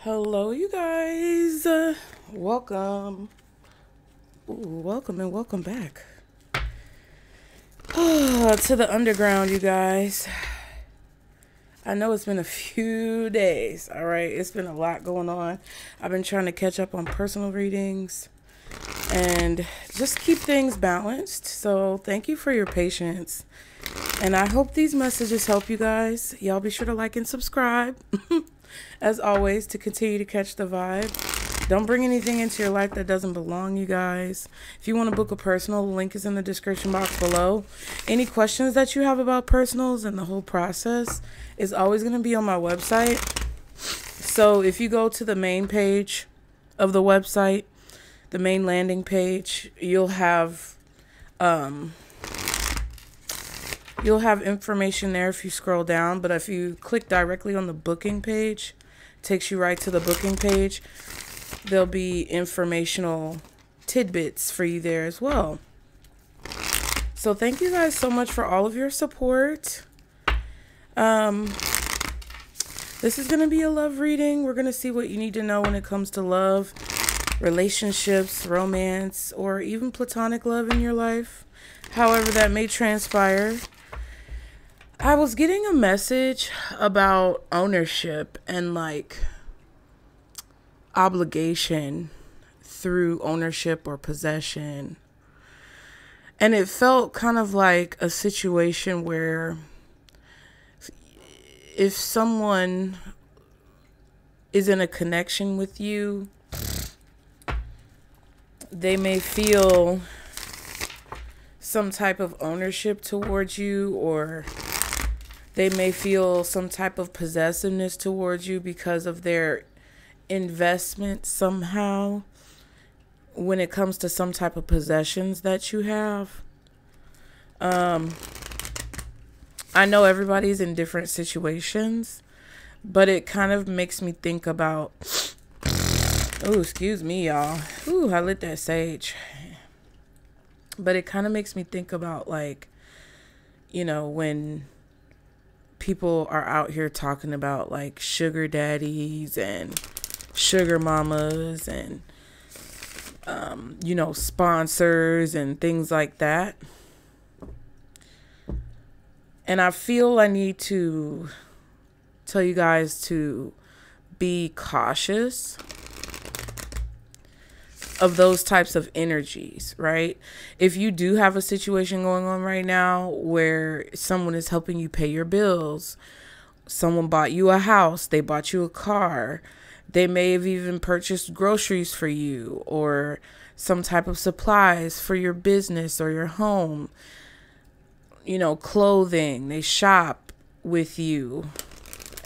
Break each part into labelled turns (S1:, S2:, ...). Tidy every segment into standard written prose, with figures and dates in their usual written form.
S1: Hello, you guys. Welcome. Welcome and welcome back to the underground, you guys. I know it's been a few days, all right? It's been a lot going on. I've been trying to catch up on personal readings and just keep things balanced. So thank you for your patience. And I hope these messages help you guys. Y'all be sure to like and subscribe. As always, to continue to catch the vibe. Don't bring anything into your life that doesn't belong, you guys. If you want to book a personal, the link is in the description box below. Any questions that you have about personals and the whole process is always going to be on my website. So if you go to the main page of the website, the main landing page, you'll have information there if you scroll down. But if you click directly on the booking page, it takes you right to the booking page. There'll be informational tidbits for you there as well. So thank you guys so much for all of your support. This is going to be a love reading. We're going to see what you need to know when it comes to love, relationships, romance, or even platonic love in your life. However that may transpire. I was getting a message about ownership and like obligation through ownership or possession. And it felt kind of like a situation where if someone is in a connection with you, they may feel some type of ownership towards you, or they may feel some type of possessiveness towards you because of their investment somehow when it comes to some type of possessions that you have. I know everybody's in different situations, but it kind of makes me think about, oh, excuse me, y'all. Ooh, I lit that sage. But it kind of makes me think about, like, you know, when people are out here talking about like sugar daddies and sugar mamas and, you know, sponsors and things like that. And I feel I need to tell you guys to be cautious of those types of energies, right? If you do have a situation going on right now where someone is helping you pay your bills, someone bought you a house, they bought you a car, they may have even purchased groceries for you or some type of supplies for your business or your home, you know, clothing, they shop with you.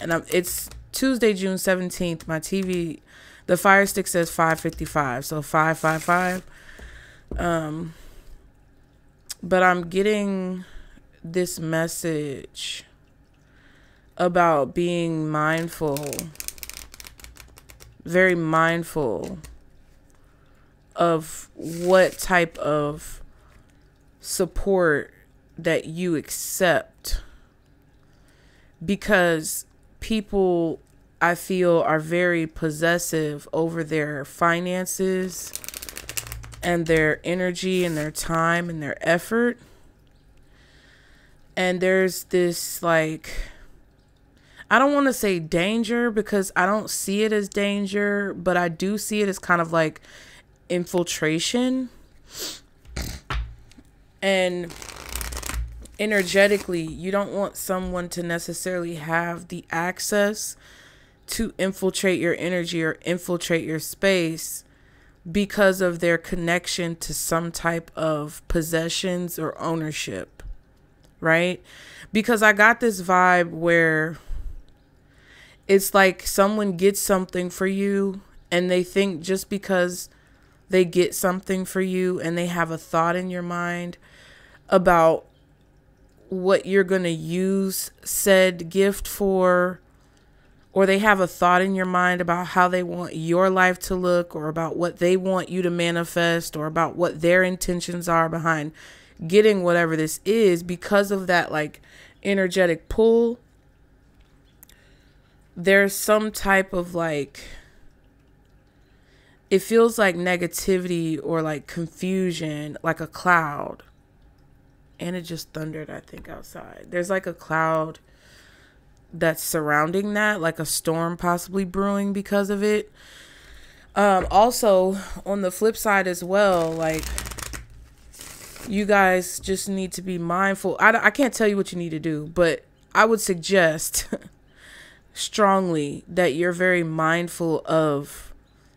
S1: And it's Tuesday, June 17th. My TV, the fire stick says 5:55, so 5:55. But I'm getting this message about being mindful, very mindful of what type of support that you accept, because people, I feel, are very possessive over their finances and their energy and their time and their effort. And there's this, like, I don't want to say danger because I don't see it as danger, but I do see it as kind of like infiltration. And energetically, you don't want someone to necessarily have the access to infiltrate your energy or infiltrate your space because of their connection to some type of possessions or ownership, right? Because I got this vibe where it's like someone gets something for you and they think just because they get something for you and they have a thought in your mind about what you're going to use said gift for, or they have a thought in your mind about how they want your life to look, or about what they want you to manifest, or about what their intentions are behind getting whatever this is, because of that like energetic pull, there's some type of like it feels like negativity or like confusion, like a cloud. And it just thundered, I think, outside. There's like a cloud that's surrounding that, like a storm possibly brewing because of it. Also, on the flip side as well, like, you guys just need to be mindful. I can't tell you what you need to do, but I would suggest strongly that you're very mindful of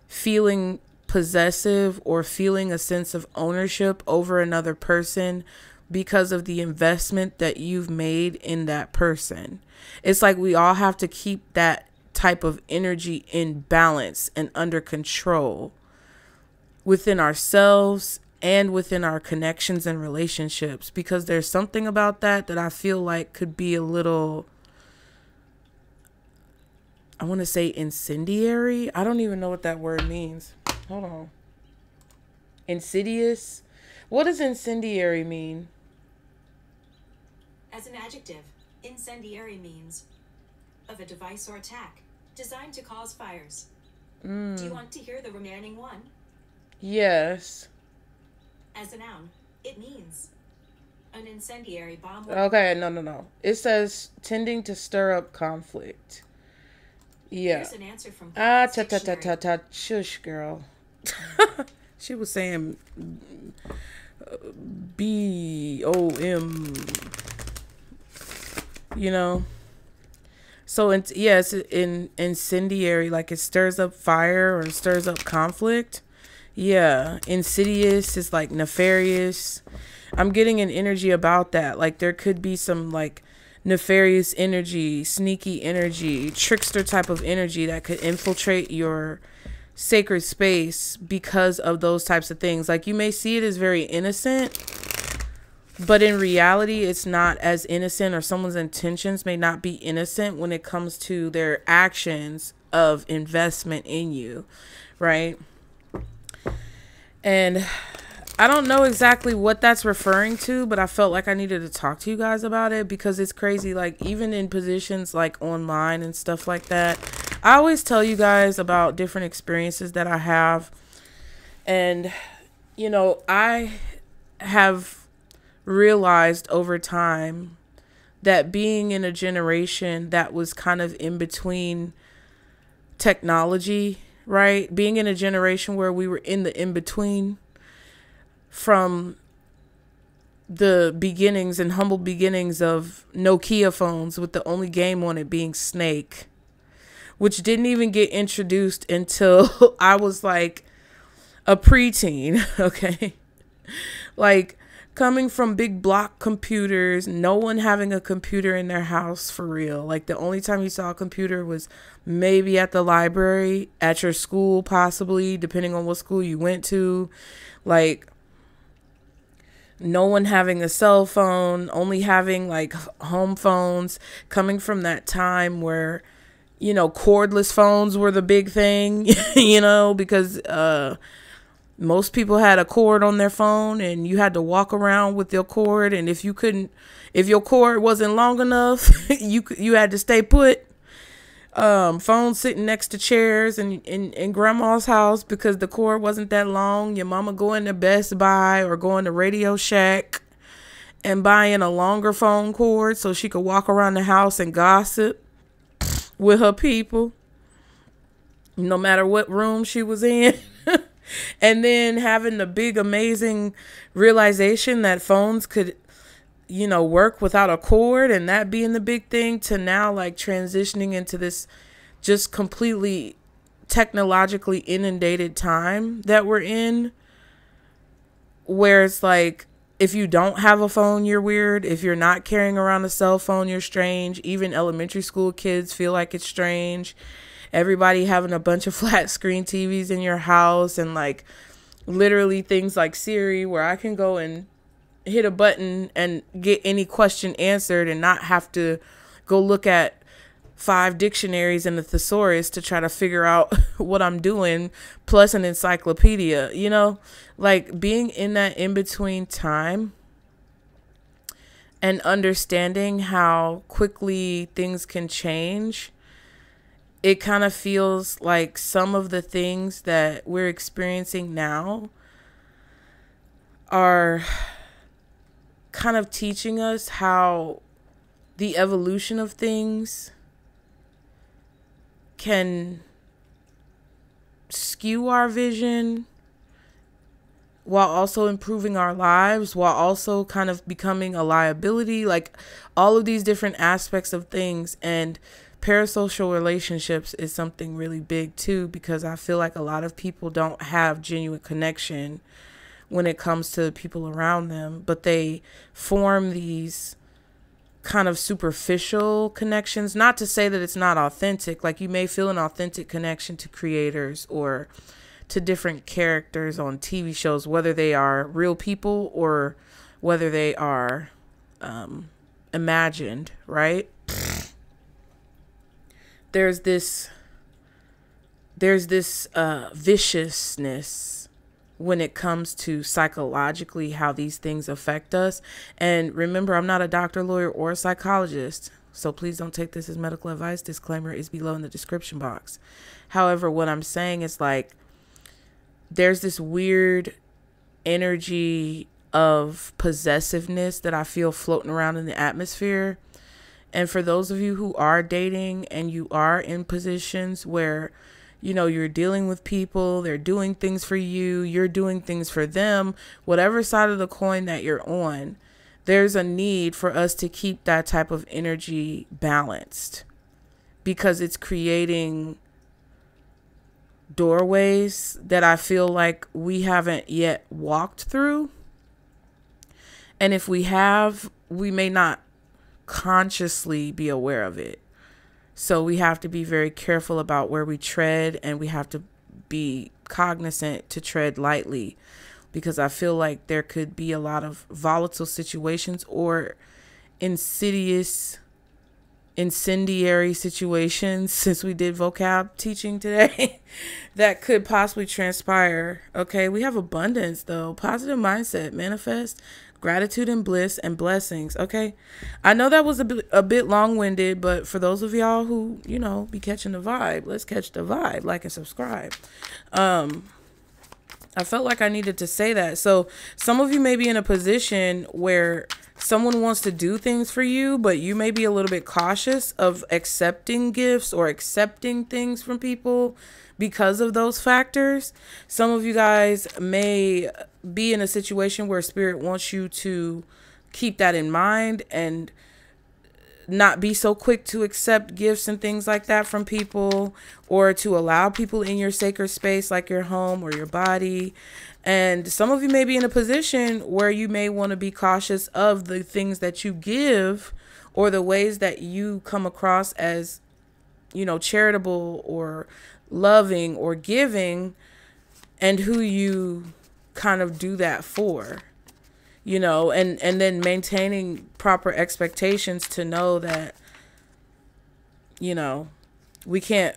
S1: feeling possessive or feeling a sense of ownership over another person because of the investment that you've made in that person. It's like we all have to keep that type of energy in balance and under control within ourselves and within our connections and relationships, because there's something about that I feel like could be a little, I want to say incendiary. I don't even know what that word means. Hold on. Insidious? What does incendiary mean?
S2: As an adjective, incendiary means of a device or attack designed to cause fires. Do you want to hear the remaining one?
S1: Yes.
S2: As a noun, it means an incendiary bomb.
S1: Okay, no. It says tending to stir up conflict. Yeah.
S2: Here's an answer from
S1: Shush, girl. She was saying BOM. You know. So it's incendiary, like it stirs up fire or it stirs up conflict. Yeah, insidious is like nefarious. I'm getting an energy about that. Like there could be some like nefarious energy, sneaky energy, trickster type of energy that could infiltrate your sacred space because of those types of things. Like you may see it as very innocent, but in reality, it's not as innocent, or someone's intentions may not be innocent when it comes to their actions of investment in you, right? And I don't know exactly what that's referring to, but I felt like I needed to talk to you guys about it because it's crazy. Like even in positions like online and stuff like that, I always tell you guys about different experiences that I have. And, you know, I have realized over time that being in a generation that was kind of in between technology, right? Being in a generation where we were in the in-between from the beginnings and humble beginnings of Nokia phones with the only game on it being Snake, which didn't even get introduced until I was like a preteen, okay? Like coming from big block computers, no one having a computer in their house for real. Like the only time you saw a computer was maybe at the library, at your school, possibly, depending on what school you went to. Like no one having a cell phone, only having like home phones, coming from that time where, you know, cordless phones were the big thing, you know, because most people had a cord on their phone and you had to walk around with your cord. And if your cord wasn't long enough, you had to stay put. Phones sitting next to chairs in grandma's house because the cord wasn't that long. Your mama going to Best Buy or going to Radio Shack and buying a longer phone cord so she could walk around the house and gossip with her people, no matter what room she was in. And then having the big, amazing realization that phones could, you know, work without a cord, and that being the big thing, to now like transitioning into this just completely technologically inundated time that we're in, where it's like, if you don't have a phone, you're weird. If you're not carrying around a cell phone, you're strange. Even elementary school kids feel like it's strange. Everybody having a bunch of flat screen TVs in your house, and like literally things like Siri, where I can go and hit a button and get any question answered and not have to go look at 5 dictionaries and a thesaurus to try to figure out what I'm doing, plus an encyclopedia, you know, like being in that in-between time and understanding how quickly things can change it kind of feels like some of the things that we're experiencing now are kind of teaching us how the evolution of things can skew our vision while also improving our lives, while also kind of becoming a liability, like all of these different aspects of things. And parasocial relationships is something really big too, because I feel like a lot of people don't have genuine connection when it comes to people around them, but they form these kind of superficial connections. Not to say that it's not authentic. Like, you may feel an authentic connection to creators or to different characters on TV shows, whether they are real people or whether they are imagined, right? There's this viciousness when it comes to psychologically how these things affect us. And remember, I'm not a doctor, lawyer, or a psychologist, so please don't take this as medical advice. Disclaimer is below in the description box. However, what I'm saying is, like, there's this weird energy of possessiveness that I feel floating around in the atmosphere. And for those of you who are dating and you are in positions where, you know, you're dealing with people, they're doing things for you, you're doing things for them, whatever side of the coin that you're on, there's a need for us to keep that type of energy balanced, because it's creating doorways that I feel like we haven't yet walked through. And if we have, we may not consciously be aware of it. So we have to be very careful about where we tread, and we have to be cognizant to tread lightly, because I feel like there could be a lot of volatile situations or incendiary situations, since we did vocab teaching today, that could possibly transpire. Okay, we have abundance though, positive mindset, manifest, gratitude and bliss and blessings. Okay, I know that was a bit long-winded, but for those of y'all who, you know, be catching the vibe, let's catch the vibe. Like and subscribe. I felt like I needed to say that. So some of you may be in a position where someone wants to do things for you, but you may be a little bit cautious of accepting gifts or accepting things from people because of those factors. Some of you guys may be in a situation where spirit wants you to keep that in mind and not be so quick to accept gifts and things like that from people, or to allow people in your sacred space, like your home or your body. And some of you may be in a position where you may want to be cautious of the things that you give, or the ways that you come across as, you know, charitable or loving or giving, and who you kind of do that for. You know, and then maintaining proper expectations to know that, you know, we can't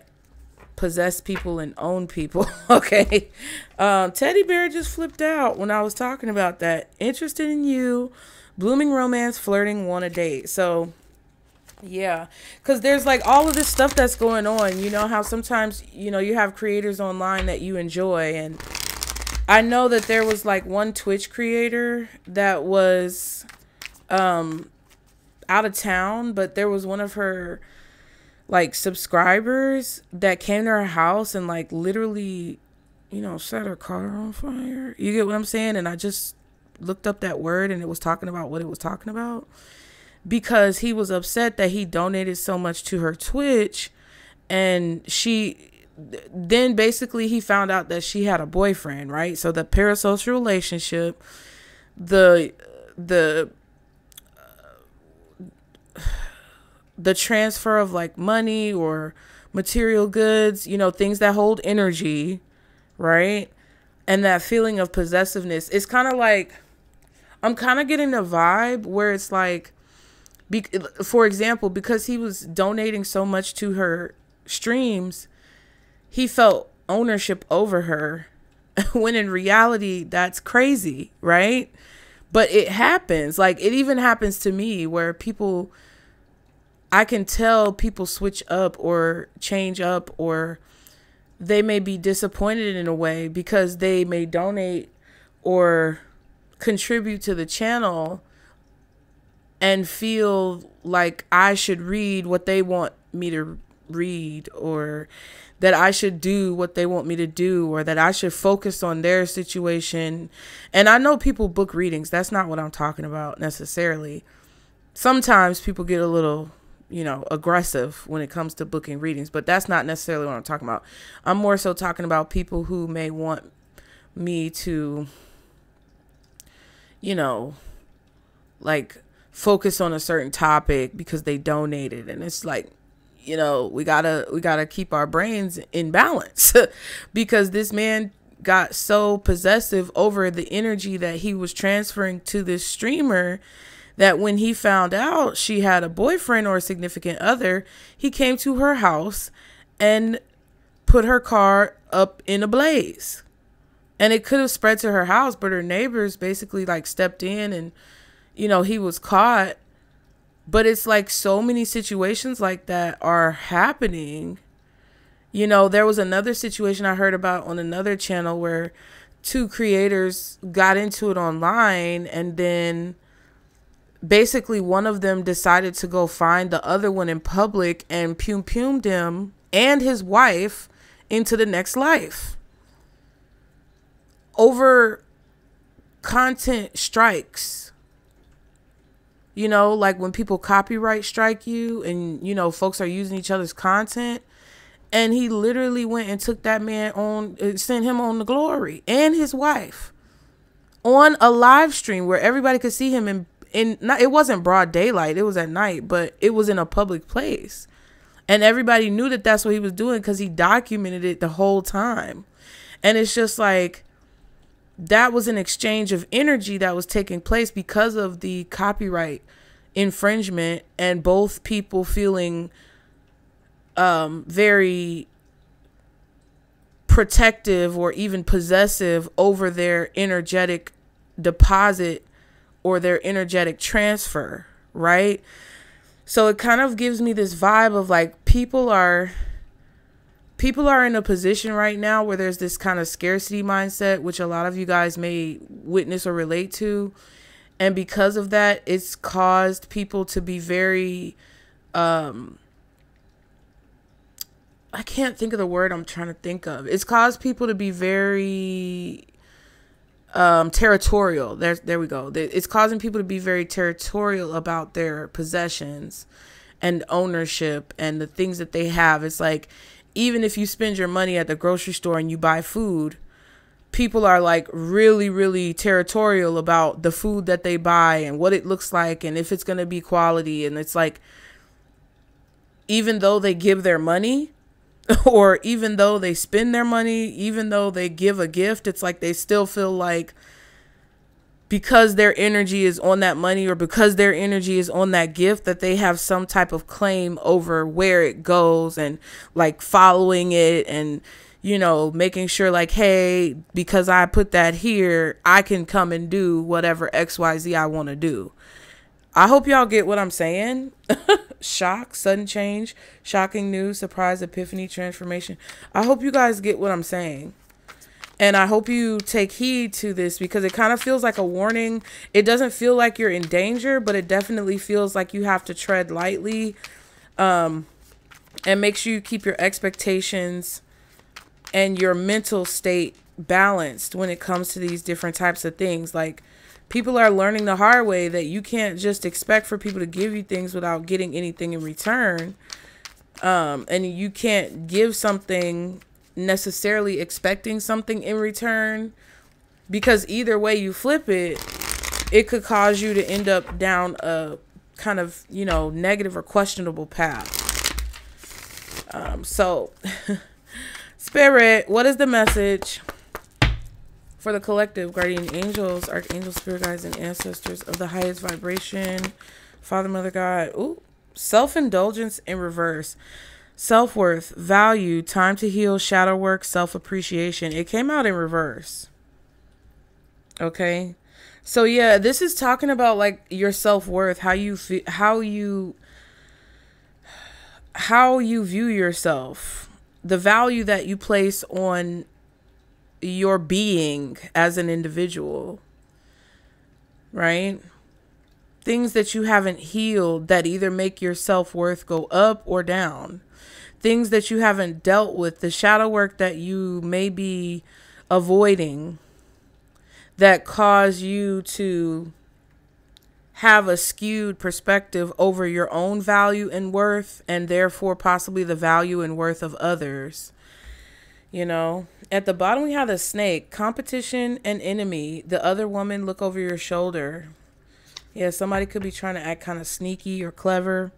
S1: possess people and own people. Okay. Teddy Bear just flipped out when I was talking about that. Interested in you, blooming romance, flirting, want a date. So yeah, because there's like all of this stuff that's going on. You know how sometimes, you know, you have creators online that you enjoy, and I know that there was like one Twitch creator that was out of town, but there was one of her like subscribers that came to her house and like literally, you know, set her car on fire. You get what I'm saying? And I just looked up that word, and it was talking about what it was talking about, because he was upset that he donated so much to her Twitch, and then basically he found out that she had a boyfriend, right? So the parasocial relationship, the transfer of like money or material goods, you know, things that hold energy, right? And that feeling of possessiveness. It's kind of like, I'm kind of getting a vibe where it's like, for example, because he was donating so much to her streams, he felt ownership over her, when in reality, that's crazy, right? But it happens. Like, it even happens to me where people I can tell people switch up or change up, or they may be disappointed in a way because they may donate or contribute to the channel and feel like I should read what they want me to read, or that I should do what they want me to do, or that I should focus on their situation. And I know people book readings. That's not what I'm talking about necessarily. Sometimes people get a little, aggressive when it comes to booking readings, but that's not necessarily what I'm talking about. I'm more so talking about people who may want me to, like focus on a certain topic because they donated. And it's like, we gotta keep our brains in balance because this man got so possessive over the energy that he was transferring to this streamer that when he found out she had a boyfriend or a significant other, he came to her house and put her car up in a blaze. And it could have spread to her house, but her neighbors basically like stepped in and, he was caught. But it's like so many situations like that are happening. There was another situation I heard about on another channel where two creators got into it online, and then basically one of them decided to go find the other one in public and pumed him and his wife into the next life over content strikes. Like when people copyright strike you and, folks are using each other's content. And he literally went and took that man sent him on the glory and his wife on a live stream where everybody could see him it wasn't broad daylight. It was at night, but it was in a public place. And everybody knew that that's what he was doing because he documented it the whole time. And it's just like, that was an exchange of energy that was taking place because of the copyright infringement, and both people feeling very protective or even possessive over their energetic deposit or their energetic transfer, right? So it kind of gives me this vibe of like people are in a position right now where there's this kind of scarcity mindset, which a lot of you guys may witness or relate to. And because of that, it's caused people to be very, I can't think of the word I'm trying to think of. It's caused people to be very territorial. There we go. It's causing people to be very territorial about their possessions and ownership and the things that they have. It's like, even if you spend your money at the grocery store and you buy food, people are like really, really territorial about the food that they buy and what it looks like and if it's going to be quality. And it's like, even though they give their money or even though they spend their money, even though they give a gift, it's like they still feel like because their energy is on that money or because their energy is on that gift, that they have some type of claim over where it goes and like following it and, making sure like, hey, because I put that here, I can come and do whatever XYZ I want to do. I hope y'all get what I'm saying. Shock, sudden change, shocking news, surprise, epiphany, transformation. I hope you guys get what I'm saying. And I hope you take heed to this because it kind of feels like a warning. It doesn't feel like you're in danger, but it definitely feels like you have to tread lightly. And make sure you keep your expectations and your mental state balanced when it comes to these different types of things. Like, people are learning the hard way that you can't just expect for people to give you things without getting anything in return. And you can't give something necessarily expecting something in return, because either way you flip it, it could cause you to end up down a kind of, negative or questionable path. So Spirit, what is the message for the collective guardian angels, archangels, spirit guides, and ancestors of the highest vibration? Father, Mother, God. Ooh, self-indulgence in reverse. Self-worth, value, time to heal, shadow work, self-appreciation. It came out in reverse. Okay. So yeah, this is talking about like your self-worth, how you feel, how you how you view yourself, the value that you place on your being as an individual, right? Things that you haven't healed that either make your self-worth go up or down. Things that you haven't dealt with, the shadow work that you may be avoiding that cause you to have a skewed perspective over your own value and worth, and therefore possibly the value and worth of others. You know, at the bottom we have the snake, competition and enemy. The other woman, look over your shoulder. Yeah, somebody could be trying to act kind of sneaky or clever.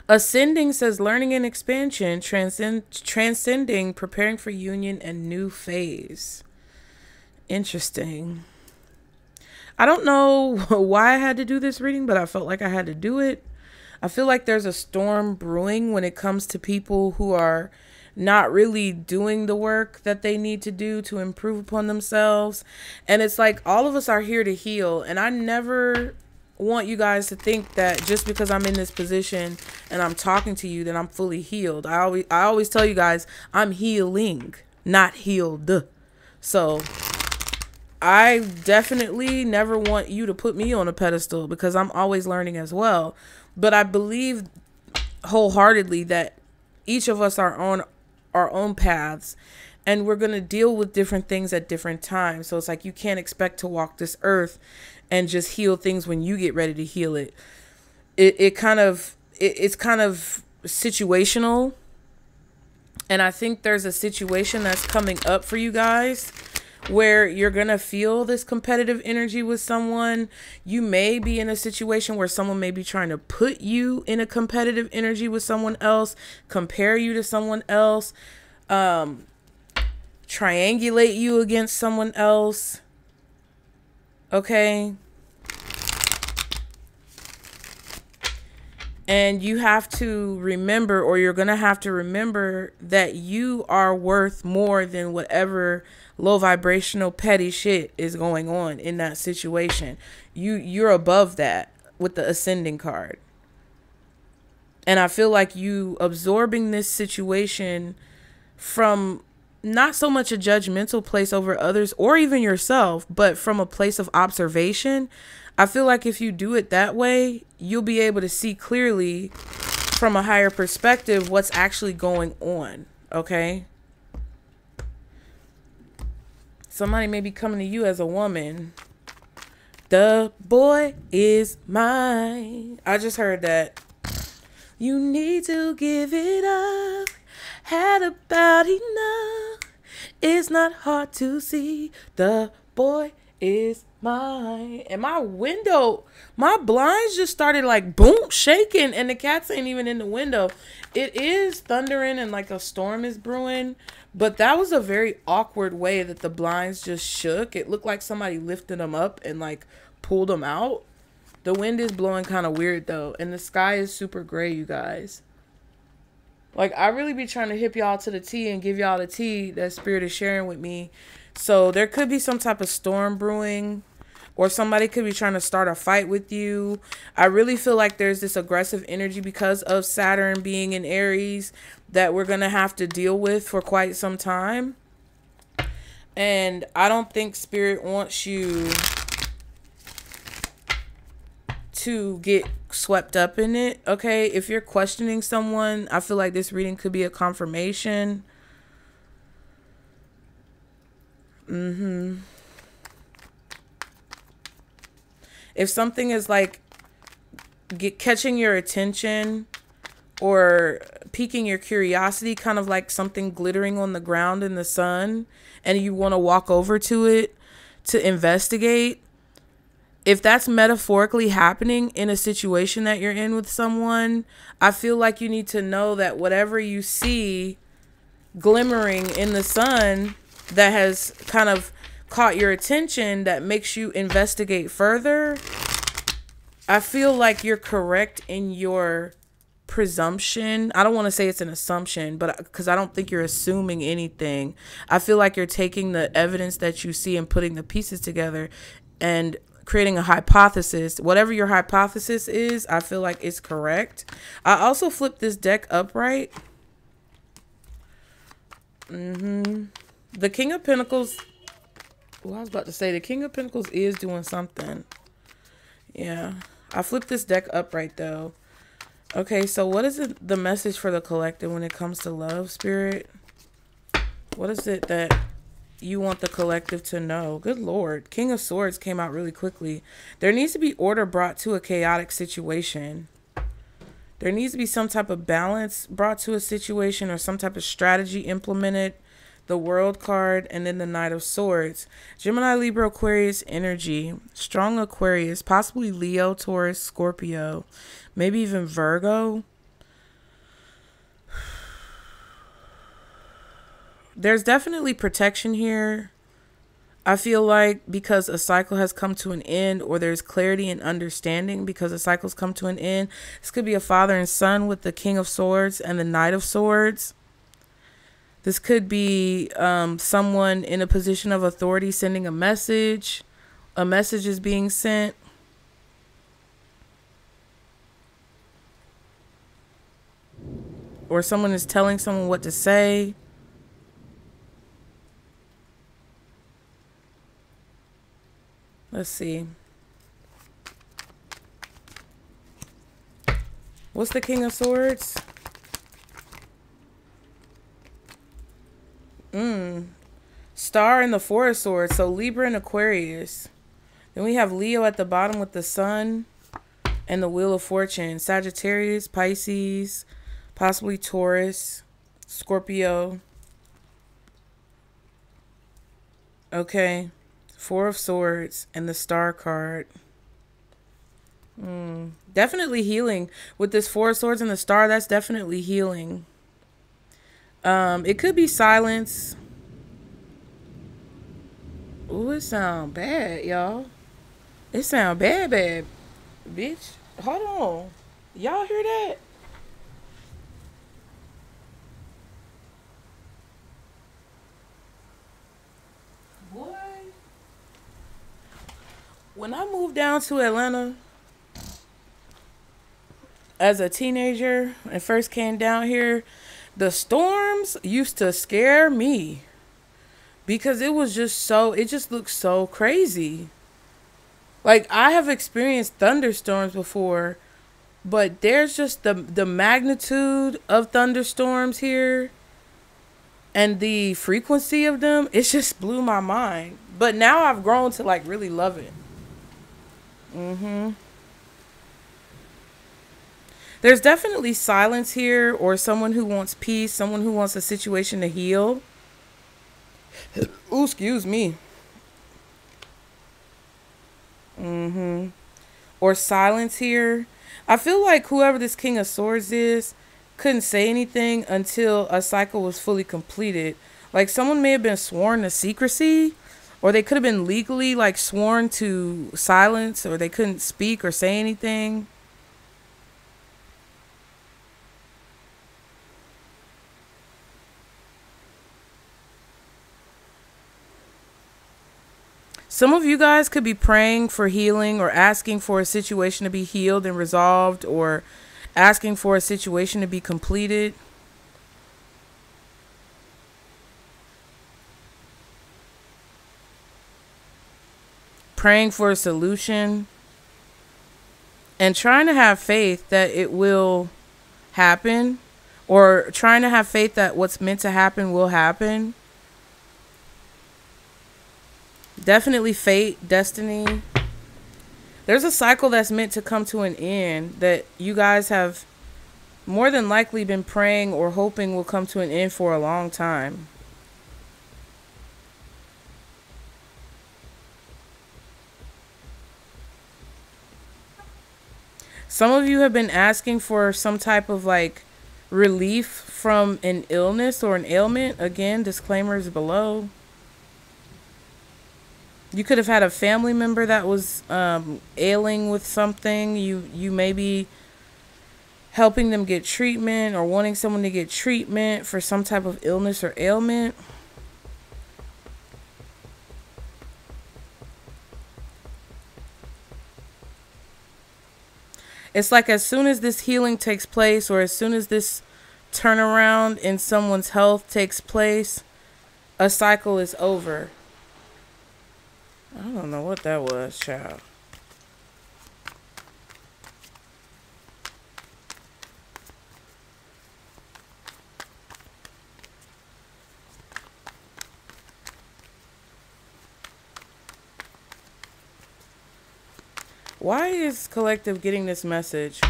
S1: Ascending says learning and expansion, transcending, preparing for union and new phase. Interesting. I don't know why I had to do this reading, but I felt like I had to do it. I feel like there's a storm brewing when it comes to people who are not really doing the work that they need to do to improve upon themselves. And it's like all of us are here to heal. And I never want you guys to think that just because I'm in this position and I'm talking to you that I'm fully healed. I always tell you guys I'm healing, not healed. So I definitely never want you to put me on a pedestal because I'm always learning as well. But I believe wholeheartedly that each of us are on our own paths and we're going to deal with different things at different times. So it's like you can't expect to walk this earth and just heal things when you get ready to heal it. It's kind of situational. And I think there's a situation that's coming up for you guys where you're going to feel this competitive energy with someone. You may be in a situation where someone may be trying to put you in a competitive energy with someone else, compare you to someone else, triangulate you against someone else. Okay. And you have to remember, or you're going to have to remember, that you are worth more than whatever low vibrational petty shit is going on in that situation. You're above that with the ascending card. And I feel like you absorbing this situation from not so much a judgmental place over others or even yourself, but from a place of observation. I feel like if you do it that way, you'll be able to see clearly from a higher perspective what's actually going on. Okay? Somebody may be coming to you as a woman. The boy is mine. I just heard that. You need to give it up. Had about enough. It's not hard to see. The boy is mine. And my window, my blinds just started like boom, shaking. And the cats ain't even in the window. It is thundering and like a storm is brewing. But that was a very awkward way that the blinds just shook. It looked like somebody lifted them up and like pulled them out. The wind is blowing kind of weird though. And the sky is super gray, you guys. Like, I really be trying to hip y'all to the tea and give y'all the tea that Spirit is sharing with me. So there could be some type of storm brewing, or somebody could be trying to start a fight with you. I really feel like there's this aggressive energy because of Saturn being in Aries that we're going to have to deal with for quite some time. And I don't think Spirit wants you to get swept up in it. Okay, if you're questioning someone, I feel like this reading could be a confirmation. If something is like catching your attention or piquing your curiosity, kind of like something glittering on the ground in the sun, and you want to walk over to it to investigate, if that's metaphorically happening in a situation that you're in with someone, I feel like you need to know that whatever you see glimmering in the sun that has kind of caught your attention, that makes you investigate further, I feel like you're correct in your presumption. I don't want to say it's an assumption, but because I don't think you're assuming anything. I feel like you're taking the evidence that you see and putting the pieces together and creating a hypothesis. Whatever your hypothesis is, I feel like it's correct. I also flipped this deck upright. The King of Pentacles. Well, I was about to say the King of Pentacles is doing something. Yeah. I flipped this deck upright though. Okay, so what is the message for the collective when it comes to love, Spirit? What is it that you want the collective to know? Good Lord. King of Swords came out really quickly. There needs to be order brought to a chaotic situation. There needs to be some type of balance brought to a situation or some type of strategy implemented. The World card and then the Knight of Swords. Gemini, Libra, Aquarius energy. Strong Aquarius. Possibly Leo, Taurus, Scorpio. Maybe even Virgo. There's definitely protection here. I feel like because a cycle has come to an end, or there's clarity and understanding because a cycle's come to an end. This could be a father and son with the King of Swords and the Knight of Swords. This could be someone in a position of authority sending a message. A message is being sent. Or someone is telling someone what to say. Let's see. What's the King of Swords? Star and the Four of Swords. So Libra and Aquarius. Then we have Leo at the bottom with the Sun and the Wheel of Fortune. Sagittarius, Pisces, possibly Taurus, Scorpio. Okay. Four of Swords and the Star card. Definitely healing. With this Four of Swords and the Star, that's definitely healing. It could be silence. Ooh, it sound bad, y'all. It sound bad, bad. Bitch, hold on. Y'all hear that? Boy. When I moved down to Atlanta as a teenager and first came down here, the storms used to scare me because it was just so, it just looked so crazy. Like, I have experienced thunderstorms before, but there's just the magnitude of thunderstorms here and the frequency of them. It just blew my mind. But now I've grown to like really love it. There's definitely silence here, or someone who wants peace, someone who wants a situation to heal. Ooh, excuse me. Or silence here. I feel like whoever this King of Swords is couldn't say anything until a cycle was fully completed. Like, someone may have been sworn to secrecy, or they could have been legally like sworn to silence, or they couldn't speak or say anything. Some of you guys could be praying for healing, or asking for a situation to be healed and resolved, or asking for a situation to be completed. Praying for a solution. And trying to have faith that it will happen, or trying to have faith that what's meant to happen will happen. Definitely fate, destiny. There's a cycle that's meant to come to an end that you guys have more than likely been praying or hoping will come to an end for a long time. Some of you have been asking for some type of like relief from an illness or an ailment. Again, disclaimers below. You could have had a family member that was ailing with something. You may be helping them get treatment, or wanting someone to get treatment for some type of illness or ailment. It's like as soon as this healing takes place, or as soon as this turnaround in someone's health takes place, a cycle is over. I don't know what that was, child. Why is collective getting this message?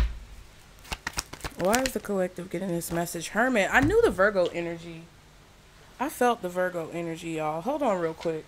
S1: Why is the collective getting this message? Hermit. I knew the Virgo energy. I felt the Virgo energy, y'all. Hold on real quick.